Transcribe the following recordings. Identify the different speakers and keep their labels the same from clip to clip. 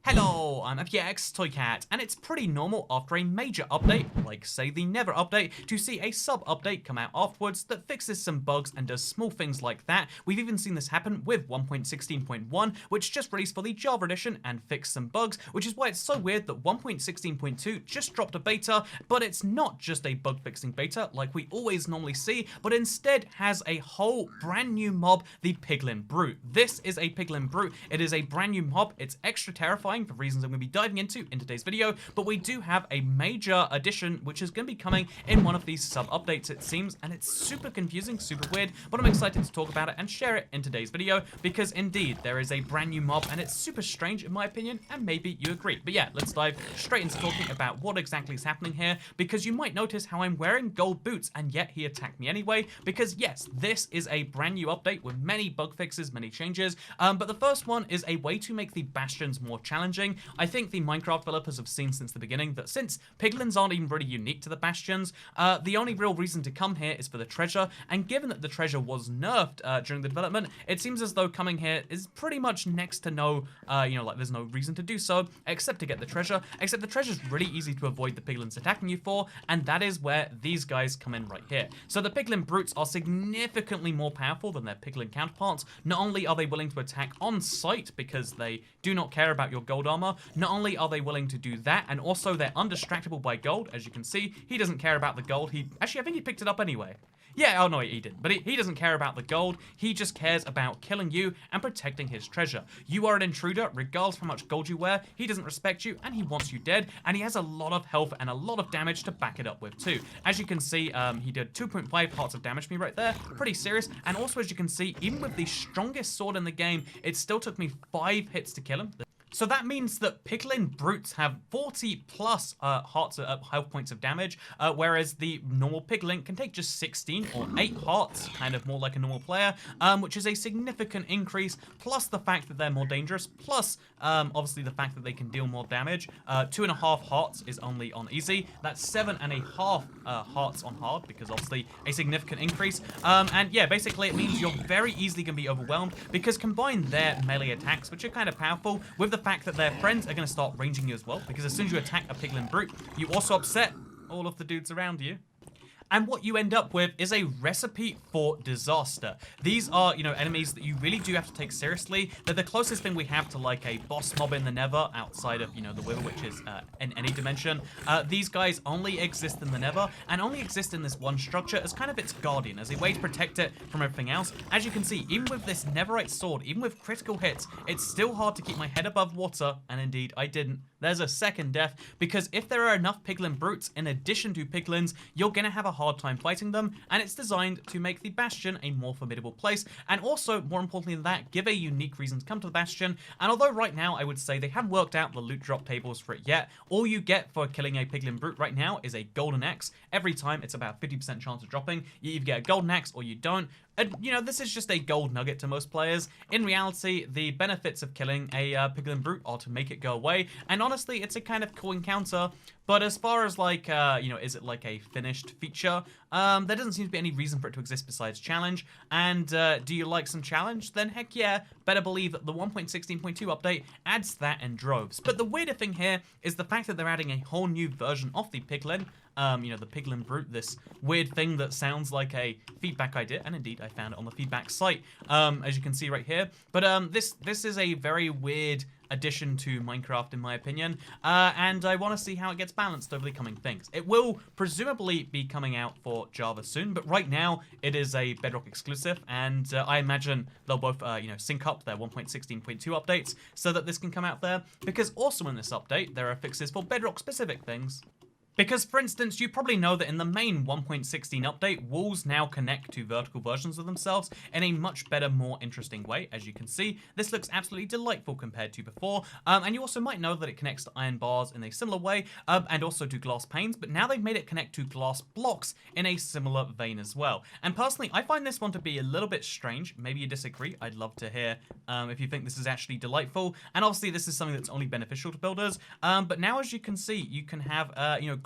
Speaker 1: Hello, I'm FPX Toycat, and it's pretty normal after a major update, like say the Never update, to see a sub-update come out afterwards that fixes some bugs and does small things like that. We've even seen this happen with 1.16.1, which just released for the Java edition and fixed some bugs, which is why it's so weird that 1.16.2 just dropped a beta, but it's not just a bug-fixing beta like we always normally see, but instead has a whole brand new mob, the Piglin Brute. This is a Piglin Brute. It is a brand new mob. It's extra terrifying for reasons I'm going to be diving into in today's video, but we do have a major addition which is going to be coming in one of these sub-updates, it seems, and it's super confusing, super weird, but I'm excited to talk about it and share it in today's video because indeed there is a brand new mob and it's super strange in my opinion, and maybe you agree. But yeah, let's dive straight into talking about what exactly is happening here, because you might notice how I'm wearing gold boots and yet he attacked me anyway, because yes, this is a brand new update with many bug fixes, many changes, but the first one is a way to make the bastions more challenging. I think the Minecraft developers have seen since the beginning that since piglins aren't even really unique to the bastions, the only real reason to come here is for the treasure, and given that the treasure was nerfed during the development, it seems as though coming here is pretty much next to no, like there's no reason to do so except to get the treasure, except the treasure is really easy to avoid the piglins attacking you for, and that is where these guys come in right here. So the Piglin Brutes are significantly more powerful than their piglin counterparts. Not only are they willing to attack on sight because they do not care about your gold armor, not only are they willing to do that, and also they're undistractable by gold. As you can see, he doesn't care about the gold. Actually, I think he picked it up anyway. Yeah, oh no, he didn't. But he doesn't care about the gold. He just cares about killing you and protecting his treasure. You are an intruder, regardless of how much gold you wear. He doesn't respect you, and he wants you dead. And he has a lot of health and a lot of damage to back it up with, too. As you can see, he did 2.5 hearts of damage to me right there. Pretty serious. And also, as you can see, even with the strongest sword in the game, it still took me 5 hits to kill him. So that means that Piglin Brutes have 40 plus hearts health points of damage, whereas the normal Piglin can take just 16 or 8 hearts, kind of more like a normal player, which is a significant increase, plus the fact that they're more dangerous, plus obviously the fact that they can deal more damage. 2.5 hearts is only on easy. That's 7.5 hearts on hard, because obviously a significant increase. And yeah, basically it means you're very easily going to be overwhelmed, because combine their melee attacks, which are kind of powerful, with the fact that their friends are going to start ranging you as well, because as soon as you attack a Piglin Brute, you also upset all of the dudes around you. And what you end up with is a recipe for disaster. These are, enemies that you really do have to take seriously. They're the closest thing we have to like a boss mob in the Nether outside of, the Wither, which is in any dimension. These guys only exist in the Nether and only exist in this one structure as kind of its guardian, as a way to protect it from everything else. As you can see, even with this Netherite sword, even with critical hits, it's still hard to keep my head above water, and indeed I didn't. There's a second death, because if there are enough Piglin Brutes in addition to piglins, you're going to have a hard time fighting them, and it's designed to make the Bastion a more formidable place, and also, more importantly than that, give a unique reason to come to the Bastion. And although right now I would say they haven't worked out the loot drop tables for it yet, all you get for killing a Piglin Brute right now is a golden axe. Every time it's about 50% chance of dropping. You either get a golden axe or you don't. And, this is just a gold nugget to most players. In reality, the benefits of killing a Piglin Brute are to make it go away, and honestly, it's a kind of cool encounter. But as far as like, is it like a finished feature? There doesn't seem to be any reason for it to exist besides challenge. And do you like some challenge? Then heck yeah, better believe that the 1.16.2 update adds that in droves. But the weirder thing here is the fact that they're adding a whole new version of the Piglin. The Piglin Brute, this weird thing that sounds like a feedback idea, and indeed I found it on the feedback site, as you can see right here. But this is a very weird addition to Minecraft in my opinion, and I want to see how it gets balanced over the coming things. It will presumably be coming out for Java soon, but right now it is a Bedrock exclusive, and I imagine they'll both sync up their 1.16.2 updates so that this can come out there, because also in this update there are fixes for Bedrock specific things. Because, for instance, you probably know that in the main 1.16 update, walls now connect to vertical versions of themselves in a much better, more interesting way. As you can see, this looks absolutely delightful compared to before. And you also might know that it connects to iron bars in a similar way, and also to glass panes, but now they've made it connect to glass blocks in a similar vein as well. And personally, I find this one to be a little bit strange. Maybe you disagree. I'd love to hear if you think this is actually delightful. And obviously, this is something that's only beneficial to builders. But now, as you can see, you can have,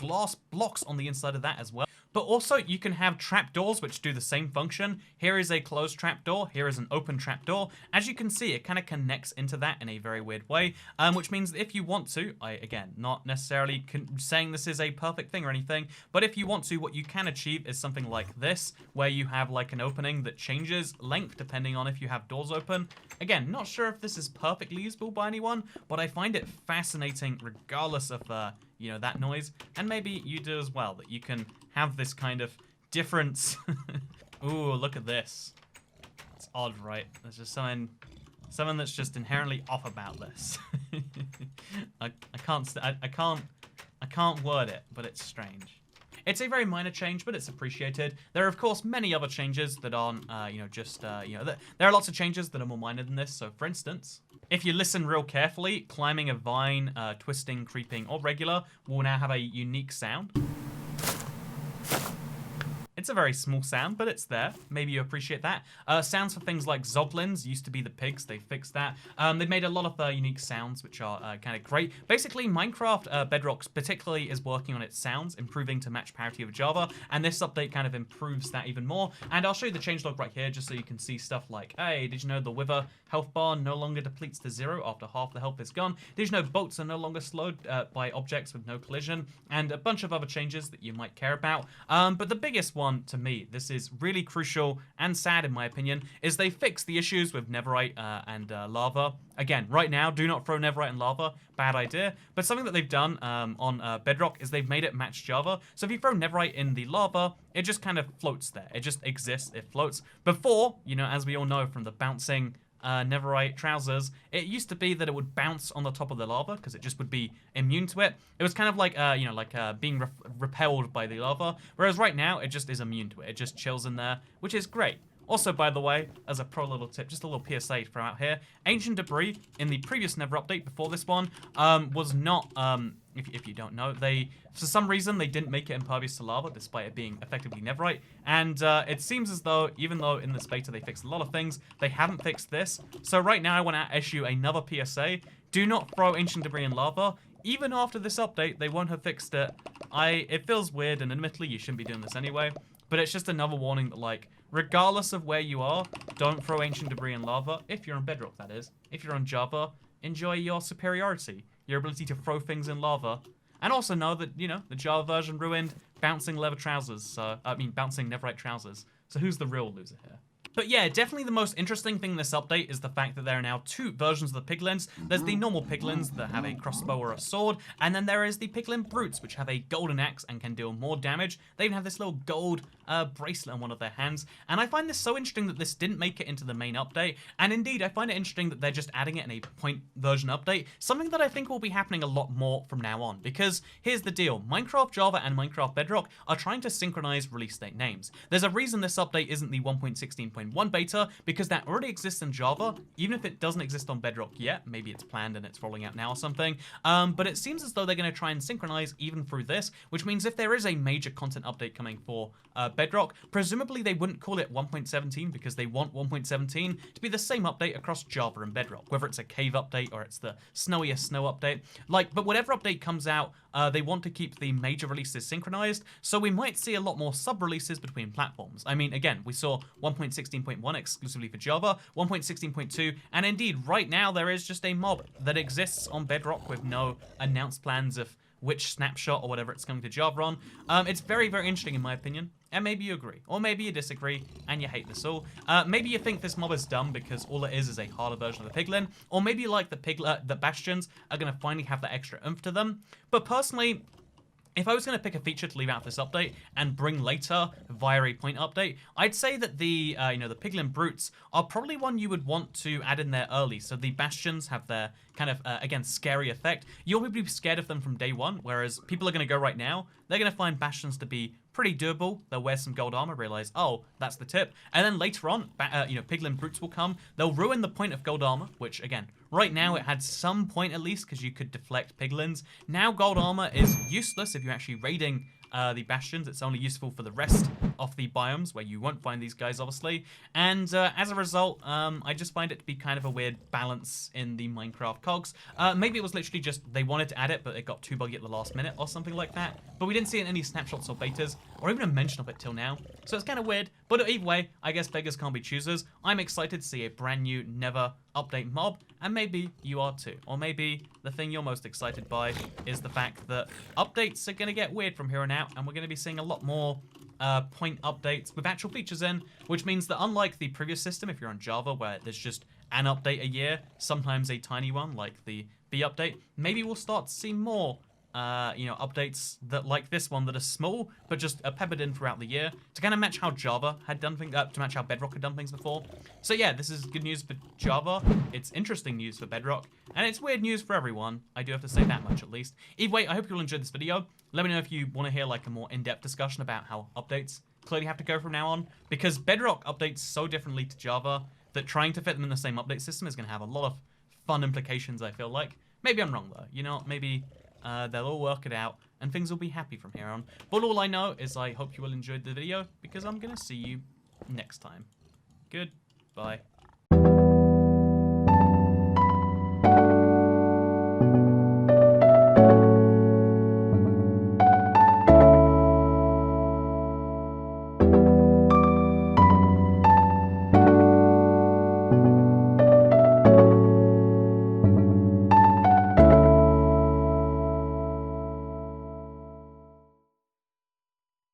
Speaker 1: glass blocks on the inside of that as well. But also, you can have trapdoors which do the same function. Here is a closed trapdoor, here is an open trapdoor. As you can see, it kind of connects into that in a very weird way, which means that if you want to, again, not necessarily saying this is a perfect thing or anything, but if you want to, what you can achieve is something like this, where you have like an opening that changes length depending on if you have doors open. Again, not sure if this is perfectly usable by anyone, but I find it fascinating regardless of you know, that noise, and maybe you do as well, that you can have this kind of difference. Ooh, look at this. It's odd, right? There's just something that's just inherently off about this. I can't word it, but it's strange. It's a very minor change, but it's appreciated. There are, of course, many other changes that aren't, you know, just, you know, there are lots of changes that are more minor than this. So, for instance, if you listen real carefully, climbing a vine, twisting, creeping, or regular will now have a unique sound. It's a very small sound, but it's there. Maybe you appreciate that. Sounds for things like zoglins used to be the pigs. They fixed that. They've made a lot of unique sounds, which are kind of great. Basically, Minecraft Bedrock particularly is working on its sounds, improving to match parity of Java, and this update kind of improves that even more. And I'll show you the changelog right here, just so you can see stuff like, hey, did you know the Wither health bar no longer depletes to 0 after half the health is gone? Did you know bolts are no longer slowed by objects with no collision? And a bunch of other changes that you might care about. But the biggest one, to me, this is really crucial and sad in my opinion, is they fixed the issues with netherite and lava. Again, right now, do not throw netherite and lava. Bad idea. But something that they've done on Bedrock is they've made it match Java. So if you throw netherite in the lava, it just kind of floats there. It just exists. It floats. Before, you know, as we all know from the bouncing netherite trousers, it used to be that it would bounce on the top of the lava because it just would be immune to it. It was kind of like, you know, like being repelled by the lava, whereas right now it just is immune to it. It just chills in there, which is great. Also, by the way, as a pro little tip, just a little PSA to throw out here, ancient debris in the previous Nether update before this one was not, if you don't know, for some reason, they didn't make it impervious to lava, despite it being effectively netherite. And it seems as though, even though in this beta they fixed a lot of things, they haven't fixed this. So right now, I want to issue another PSA. Do not throw ancient debris in lava. Even after this update, they won't have fixed it. It feels weird, and admittedly, you shouldn't be doing this anyway. But it's just another warning that, like, regardless of where you are, don't throw ancient debris in lava. If you're on Bedrock, that is. If you're on Java, enjoy your superiority, your ability to throw things in lava. And also know that, you know, the Java version ruined bouncing leather trousers. So, bouncing netherite trousers. So who's the real loser here? But yeah, definitely the most interesting thing in this update is the fact that there are now two versions of the piglins. There's the normal piglins that have a crossbow or a sword, and then there is the piglin brutes, which have a golden axe and can deal more damage. They even have this little gold bracelet on one of their hands, and I find this so interesting that this didn't make it into the main update, and indeed, I find it interesting that they're just adding it in a point version update, something that I think will be happening a lot more from now on, because here's the deal, Minecraft Java and Minecraft Bedrock are trying to synchronize release date names. There's a reason this update isn't the 1.16.1 beta, because that already exists in Java, even if it doesn't exist on Bedrock yet. Maybe it's planned and it's rolling out now or something, but it seems as though they're going to try and synchronize even through this, which means if there is a major content update coming for Bedrock, presumably they wouldn't call it 1.17 because they want 1.17 to be the same update across Java and Bedrock, whether it's a cave update or it's the snowiest snow update. But whatever update comes out, they want to keep the major releases synchronized, so we might see a lot more sub-releases between platforms. I mean, again, we saw 1.16.1 exclusively for Java, 1.16.2, and indeed, right now there is just a mob that exists on Bedrock with no announced plans of which snapshot or whatever it's coming to Java on. It's very, very interesting in my opinion, and maybe you agree, or maybe you disagree, and you hate this all. Maybe you think this mob is dumb because all it is a harder version of the piglin, or maybe you like the bastions are going to finally have that extra oomph to them. But personally, if I was going to pick a feature to leave out this update and bring later via a point update, I'd say that the the piglin brutes are probably one you would want to add in there early. So the bastions have their kind of, again, scary effect. You'll be scared of them from day one, whereas people are going to go right now. They're going to find bastions to be pretty doable. They'll wear some gold armor, realize, oh, that's the tip. And then later on, piglin brutes will come. They'll ruin the point of gold armor, which, again, right now it had some point at least because you could deflect piglins. Now gold armor is useless if you're actually raiding the bastions. It's only useful for the rest off the biomes where you won't find these guys, obviously. And as a result, I just find it to be kind of a weird balance in the Minecraft cogs. Maybe it was literally just they wanted to add it, but it got too buggy at the last minute or something like that. But we didn't see it in any snapshots or betas, or even a mention of it till now. So it's kind of weird. But either way, I guess beggars can't be choosers. I'm excited to see a brand new Never update mob, and maybe you are too. Or maybe the thing you're most excited by is the fact that updates are going to get weird from here on out, and we're going to be seeing a lot more point updates with actual features in, which means that unlike the previous system, if you're on Java, where there's just an update a year, sometimes a tiny one like the B update, maybe we'll start to see more updates that like this one that are small, but just peppered in throughout the year to kind of match how Java had done things, to match how Bedrock had done things before. So yeah, this is good news for Java. It's interesting news for Bedrock, and it's weird news for everyone. I do have to say that much at least. Either way, I hope you all enjoyed this video. Let me know if you want to hear like a more in-depth discussion about how updates clearly have to go from now on, because Bedrock updates so differently to Java that trying to fit them in the same update system is going to have a lot of fun implications, I feel like. Maybe I'm wrong though, you know, maybe they'll all work it out and things will be happy from here on. But all I know is I hope you all enjoyed the video, because I'm going to see you next time. Goodbye.